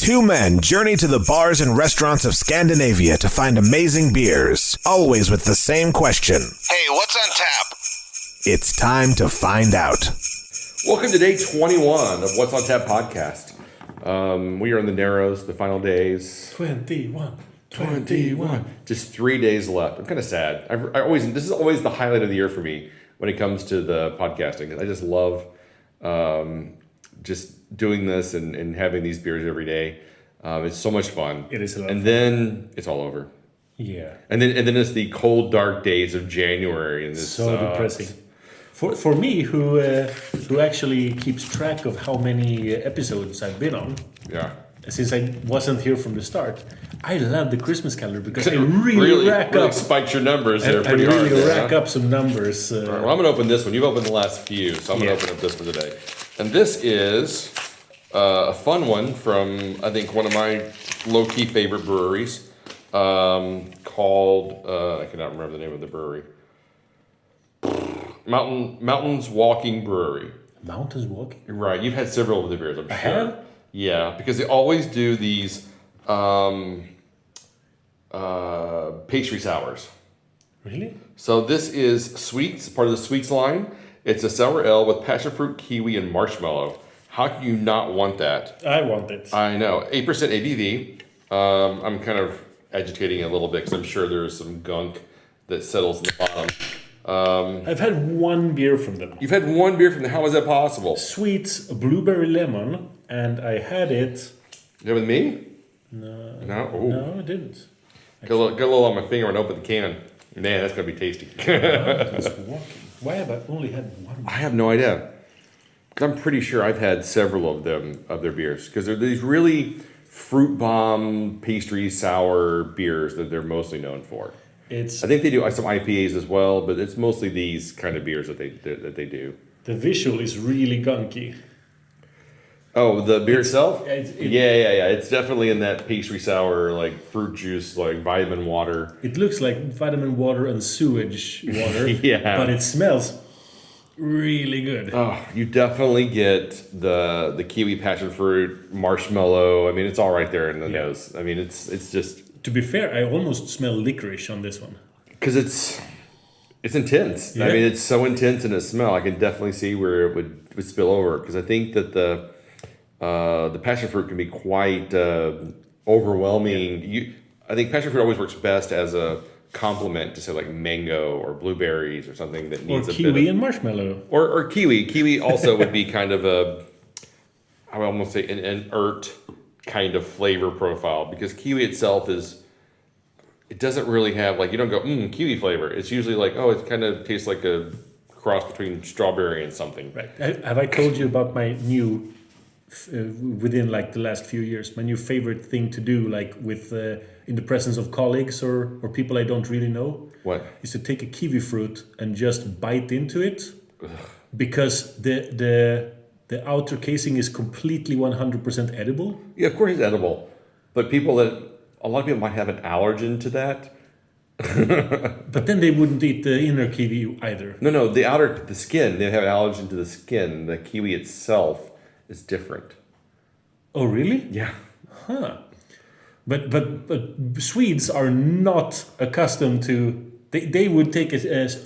Two men journey to the bars and restaurants of Scandinavia to find amazing beers, always with the same question. Hey, what's on tap? It's time to find out. Welcome to day 21 of What's on Tap podcast. We are in the Narrows, the final days. 21. Just 3 days left. I'm kind of sad. This is always the highlight of the year for me when it comes to the podcasting. I just love just doing this and having these beers every day. It's so much fun. It is a lot and of fun. then it's all over. Yeah. And then it's the cold, dark days of January, and it's So depressing. For me, who actually keeps track of how many episodes I've been on, Yeah. since I wasn't here from the start, I love the Christmas calendar because I really rack up. Spiked your numbers there I pretty hard. really there, rack up some numbers. All right, well, I'm going to open this one. You've opened the last few, so I'm going to open up this one today. And this is a fun one from, I think, one of my low-key favorite breweries called, I cannot remember the name of the brewery. Mountains Walking Brewery. Mountains Walking? Right, you've had several of the beers, I'm sure. I have? Yeah, because they always do these pastry sours. Really? So this is Sweets, part of the Sweets line. It's a sour ale with passion fruit, kiwi, and marshmallow. How can you not want that? I want it. I know. 8% ABV. I'm kind of agitating it a little bit because I'm sure there's some gunk that settles in the bottom. I've had one beer from them. You've had one beer from them. How is that possible? Sweets, blueberry lemon, and I had it. You with me? No. No? Ooh. No, I didn't. Got a little on my finger when I opened the can. Man, that's going to be tasty. Mountains Walking. Why have I only had one? I have no idea. 'Cause I'm pretty sure I've had several of their beers. Because they're these really fruit bomb, pastry, sour beers that they're mostly known for. I think they do some IPAs as well, but it's mostly these kind of beers that they do. The visual is really gunky. Oh, the beer itself? Yeah. It's definitely in that pastry sour, like fruit juice, like vitamin water. It looks like vitamin water and sewage water. Yeah. But it smells really good. Oh, you definitely get the kiwi passion fruit, marshmallow. I mean, it's all right there in the nose. I mean, it's just... To be fair, I almost smell licorice on this one. Because it's intense. Yeah. I mean, it's so intense in its smell. I can definitely see where it would spill over. Because I think that the passion fruit can be quite overwhelming. Yeah. I think passion fruit always works best as a complement to say like mango or blueberries or something that needs Or a kiwi bit of, and marshmallow. or kiwi. Kiwi also would be kind of I would almost say an inert kind of flavor profile, because kiwi itself it doesn't really have, like, you don't go kiwi flavor. It's usually like, oh, it kind of tastes like a cross between strawberry and something. Right. Have I told you about my new, within like the last few years, my new favorite thing to do, like with in the presence of colleagues or people I don't really know? What? Is to take a kiwi fruit and just bite into it. Ugh. Because the outer casing is completely 100% edible. Yeah, of course it's edible. But a lot of people might have an allergen to that. But then they wouldn't eat the inner kiwi either. No, the skin, they have an allergen to the skin. The kiwi itself is different. Oh, really? Yeah. Huh. But Swedes are not accustomed to... They would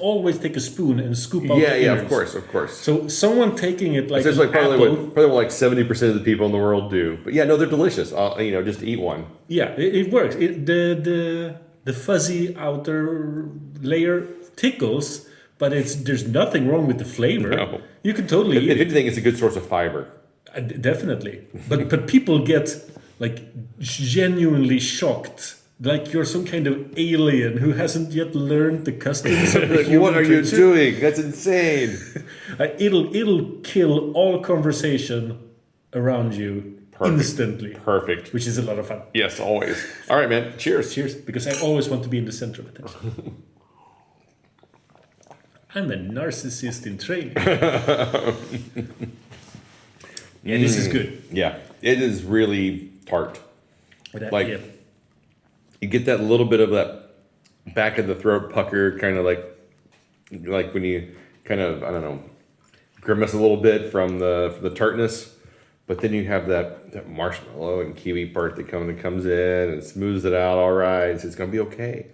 always take a spoon and scoop out the innards. of course. So someone taking it like It's an probably apple... what like 70% of the people in the world do. But yeah, no, they're delicious. Just eat one. Yeah, it works. The fuzzy outer layer tickles, but there's nothing wrong with the flavor. No. You can totally eat If it. anything, it's a good source of fiber. Definitely. But people get like genuinely shocked. Like you're some kind of alien who hasn't yet learned the customs of the human What are you creature. doing? That's insane. It'll kill all conversation around you instantly. Perfect. Which is a lot of fun. Yes, always. All right, man. Cheers. Cheers. Because I always want to be in the center of attention. I'm a narcissist in training. Yeah, this is good. Yeah, it is really tart. Like, yeah. you get that little bit of that back of the throat pucker, kind of like when you kind of, I don't know, grimace a little bit from the tartness. But then you have that marshmallow and kiwi part that comes in and smooths it out all right. So it's going to be okay.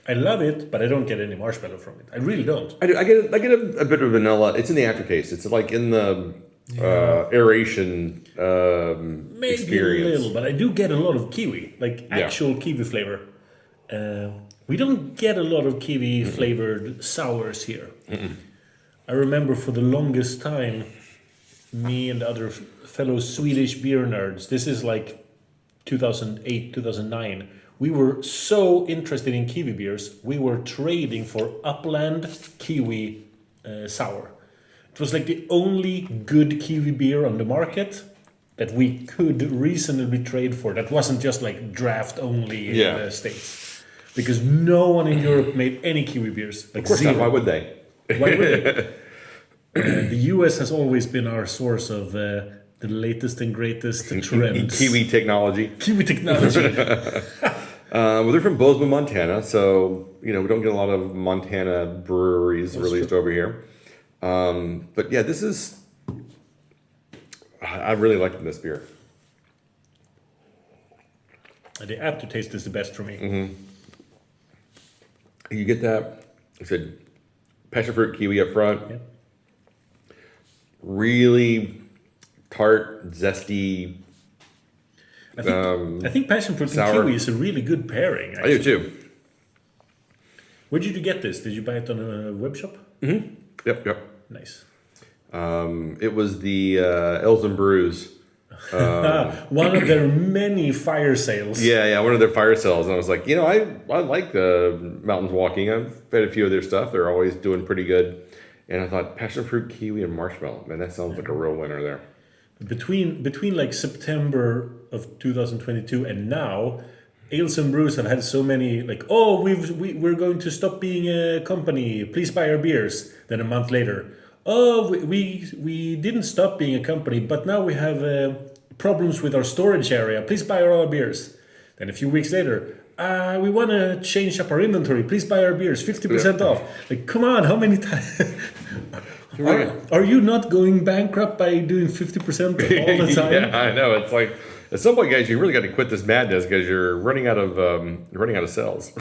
I love it, but I don't get any marshmallow from it. I really don't. I do. I get a bit of vanilla. It's in the aftertaste. It's like in the aeration Maybe experience. a little, but I do get a lot of kiwi, like actual kiwi flavor. We don't get a lot of kiwi flavored sours here. I remember for the longest time, me and other fellow Swedish beer nerds, this is like 2008, 2009, we were so interested in kiwi beers, we were trading for Upland kiwi sour. It was like the only good kiwi beer on the market that we could reasonably trade for. That wasn't just like draft only in the States. Because no one in Europe made any kiwi beers. Like of course zero. not. Why would they? Why would they? The US has always been our source of the latest and greatest trends. Kiwi technology. Kiwi technology. Well, they're from Bozeman, Montana, so we don't get a lot of Montana breweries released over here. But yeah, this is. I really like this beer. The aftertaste is the best for me. You get that. I said, passion fruit kiwi up front. Yeah. Really tart, zesty. I think passion fruit and sour. kiwi is a really good pairing. I Actually. do too. Where did you get this? Did you buy it on a web shop? Yep. Nice. It was the Elves and Brews. One of their many fire sales. Yeah, one of their fire sales. And I was like, I like the Mountains Walking. I've had a few of their stuff. They're always doing pretty good. And I thought, passion fruit, kiwi, and marshmallow. Man, that sounds like a real winner there. Between like September of 2022 and now, Ales and Brews have had so many like, we're going to stop being a company. Please buy our beers. Then a month later, we didn't stop being a company, but now we have problems with our storage area. Please buy our beers. Then a few weeks later, we want to change up our inventory. Please buy our beers, 50% off. Like, come on, how many times? Are you not going bankrupt by doing 50% all the time? Yeah, I know. It's like at some point, guys, you really got to quit this madness because you're running out of cells.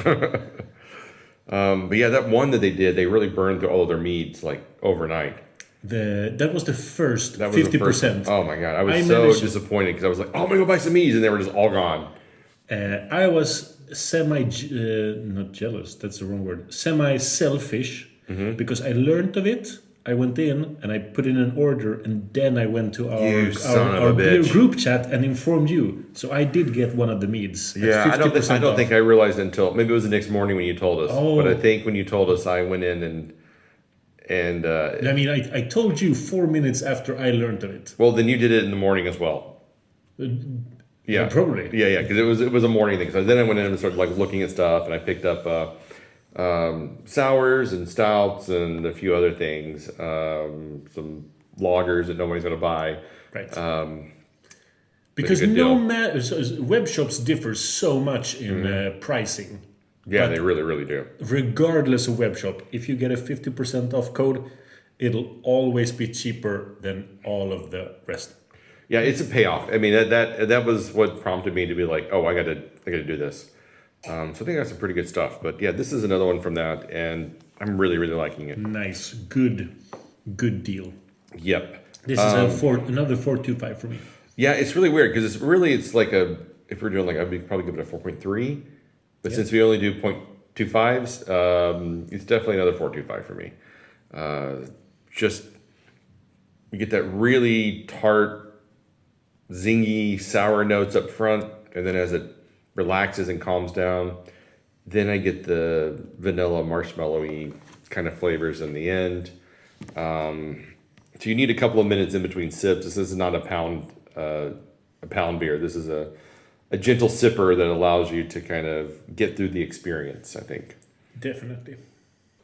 But yeah, that one that they did, they really burned through all of their meads like overnight. That was the first That was 50%. the first, oh my god, I was so disappointed because I was like, I'm gonna go buy some meads, and they were just all gone. I was not jealous. That's the wrong word. Semi-selfish because I learned of it. I went in and I put in an order, and then I went to our beer group chat and informed you. So I did get one of the meads. Yeah, I don't think I realized until maybe it was the next morning when you told us. Oh. But I think when you told us, I went in and. I mean, I told you 4 minutes after I learned of it. Well, then you did it in the morning as well. Yeah, probably. Yeah, because it was a morning thing. So then I went in and started like looking at stuff, and I picked up sours and stouts and a few other things, some lagers that nobody's going to buy. Right. Because web shops differ so much in pricing. Yeah, but they really, really do. Regardless of web shop, if you get a 50% off code, it'll always be cheaper than all of the rest. Yeah, it's a payoff. I mean, that was what prompted me to be like, I got to do this. So I think that's some pretty good stuff. But yeah, this is another one from that, and I'm really, really liking it. Nice, good deal. Yep. This is another 4.25 for me. Yeah, it's really weird because it's like if we're doing like I'd probably give it a 4.3, but since we only do 0.25s, it's definitely another 4.25 for me. Just you get that really tart, zingy, sour notes up front, and then as it relaxes and calms down, then I get the vanilla marshmallowy kind of flavors in the end. So you need a couple of minutes in between sips. This is not a pound beer. This is a gentle sipper that allows you to kind of get through the experience, I think. Definitely.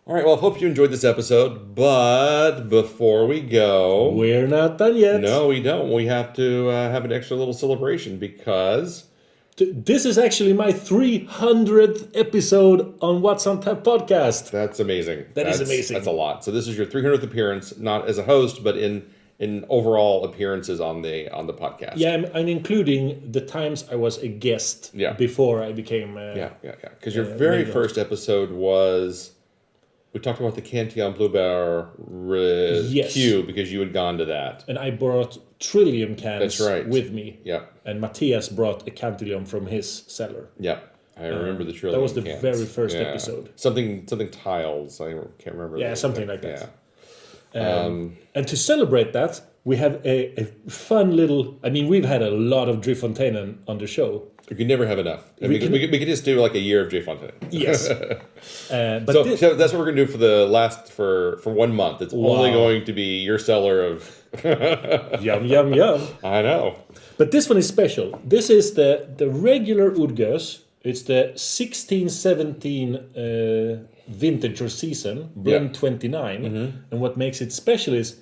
All right, well, I hope you enjoyed this episode, but before we go... We're not done yet. No, we don't. We have to have an extra little celebration because... This is actually my 300th episode on What's on Tap podcast. That's amazing. That is amazing. That's a lot. So this is your 300th appearance, not as a host, but in in overall appearances on the podcast. Yeah, and including the times I was a guest before I became. Because your very first episode was. We talked about the Cantillon Blueberry Q because you had gone to that. And I brought Trillium cans with me. Yeah. And Matthias brought a Cantillon from his cellar. Yeah. I remember the Trillium That was the cans. very first episode. Something tiles. I can't remember. Yeah, something like that. Yeah. And to celebrate that, we have a fun little... I mean, we've had a lot of Driefonteinen on the show. We can never have enough. We could just do like a year of Driefonteinen. Yes. But so that's what we're going to do for 1 month. It's only going to be your cellar of... Yum, yum, yum. I know. But this one is special. This is the regular Udgös. It's the 16-17 vintage or season, blend 29. And what makes it special is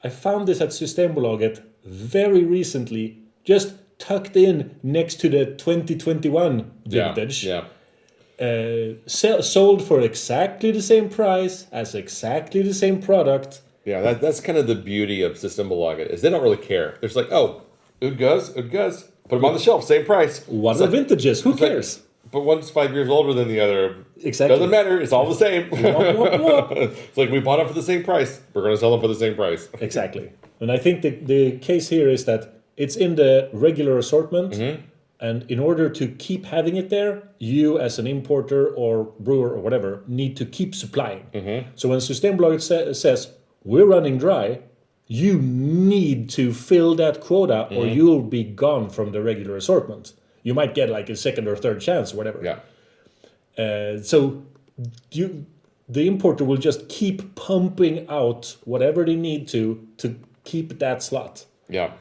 I found this at Systembolaget very recently, just tucked in next to the 2021 vintage. Sold for exactly the same price as exactly the same product. Yeah, that's kind of the beauty of Systembolaget is they don't really care. They're just like, oh, Udgös, put them on the shelf, same price. What are vintages? Who cares? But one's 5 years older than the other. Exactly. Doesn't matter. It's all the same. It's like we bought them for the same price. We're going to sell them for the same price. Exactly. And I think the case here is that it's in the regular assortment. And in order to keep having it there, you as an importer or brewer or whatever need to keep supplying. So when Systembolaget says, we're running dry, you need to fill that quota or you'll be gone from the regular assortment. You might get like a second or third chance or whatever. Yeah. So the importer will just keep pumping out whatever they need to keep that slot. Yeah.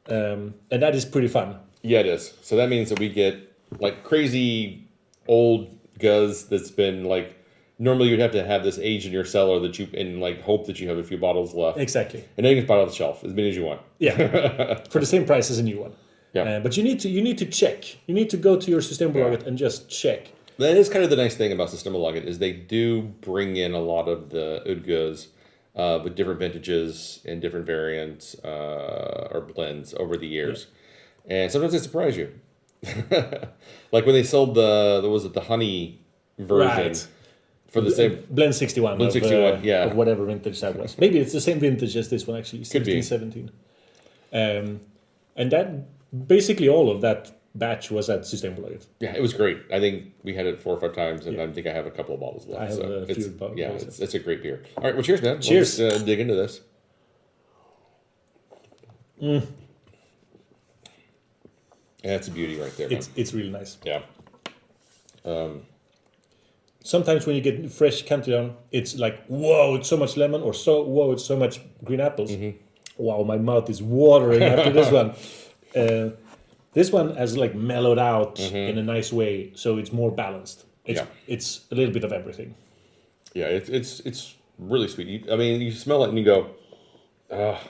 And that is pretty fun. Yeah, it is. So that means that we get like crazy old guz that's been like normally you'd have to have this age in your cellar that you and like hope that you have a few bottles left. Exactly. And then you can buy it off the shelf as many as you want. Yeah. For the same price as a new one. Yeah. But you need to check. You need to go to your Systembolaget and just check. That is kind of the nice thing about Systembolaget is they do bring in a lot of the Udgös with different vintages and different variants or blends over the years. And sometimes they surprise you. Like when they sold the honey version for the same... Blend 61. Blend 61, of whatever vintage that was. Maybe it's the same vintage as this one actually, 16, 17. And that, basically all of that batch was at Systembolaget. Yeah, it was great. I think we had it 4 or 5 times, and I think I have a couple of bottles left. I have a few bottles. Yeah, it's a great beer. All right, well, cheers, man. Cheers. Let's dig into this. Yeah, it's a beauty right there. It's really nice. Yeah. Sometimes when you get fresh Cantillon, it's like, whoa, it's so much lemon, or whoa, it's so much green apples. Wow, my mouth is watering after this one. This one has like mellowed out in a nice way, so it's more balanced. It's a little bit of everything. Yeah, it's really sweet. You smell it and you go,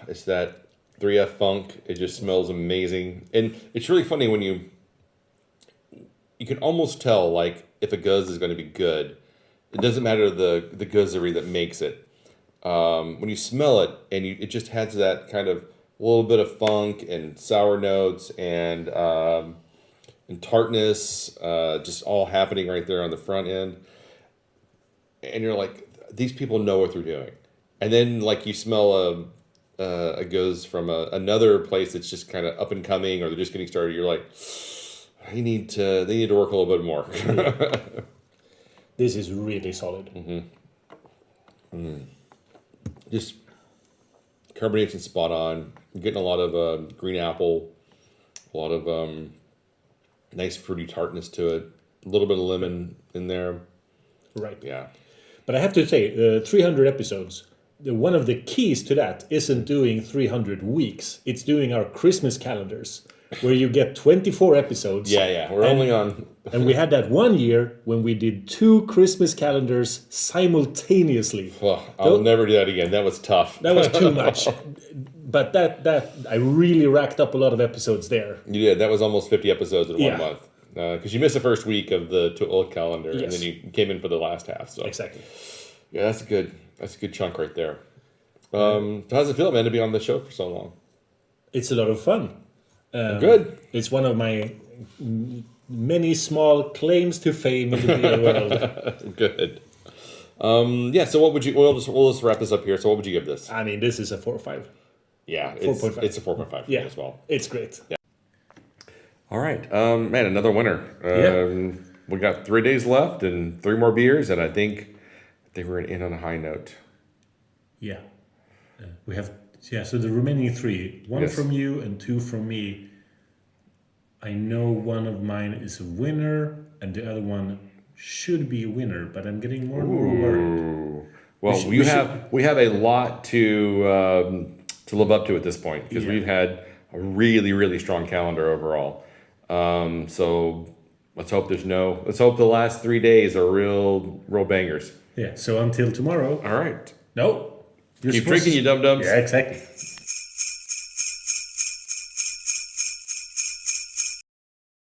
it's that 3F funk. It just smells amazing. And it's really funny when you can almost tell like if a guz is going to be good. It doesn't matter the guzzery that makes it. When you smell it and it just has that kind of a little bit of funk and sour notes and tartness, just all happening right there on the front end. And you're like, these people know what they're doing. And then like you smell a guz from another place that's just kind of up and coming, or they're just getting started. You're like, they need to work a little bit more. This is really solid. Just carbonation spot on. I'm getting a lot of green apple, a lot of nice fruity tartness to it. A little bit of lemon in there. Right. Yeah. But I have to say, 300 episodes. One of the keys to that isn't doing 300 weeks. It's doing our Christmas calendars, where you get 24 episodes. Yeah. We're only on... And we had that one year when we did 2 Christmas calendars simultaneously. Well, I'll never do that again. That was tough. That was too much. But that I really racked up a lot of episodes there. You did. That was almost 50 episodes in 1 month. Because you missed the first week of the old calendar, and then you came in for the last half. So exactly. Yeah, that's a good chunk right there. How's it feel, man, to be on the show for so long? It's a lot of fun. Good. It's one of my many small claims to fame in the beer world. Good. So what would you? We'll just wrap this up here. So what would you give this? I mean, this is a 4 or 5. Yeah, 4.5. It's a 4.5 for me as well. It's great. Yeah. All right, man, another winner. We got 3 days left and 3 more beers, and I think they were in on a high note. Yeah, we have. Yeah, so the remaining 3, 1 from you and 2 from me. I know one of mine is a winner, and the other one should be a winner, but I'm getting more and more worried. Well, we have a lot to live up to at this point because we've had a really, really strong calendar overall. So let's hope the last 3 days are real bangers. Yeah. So until tomorrow. All right. No. Keep drinking, you dum-dums. Yeah, exactly.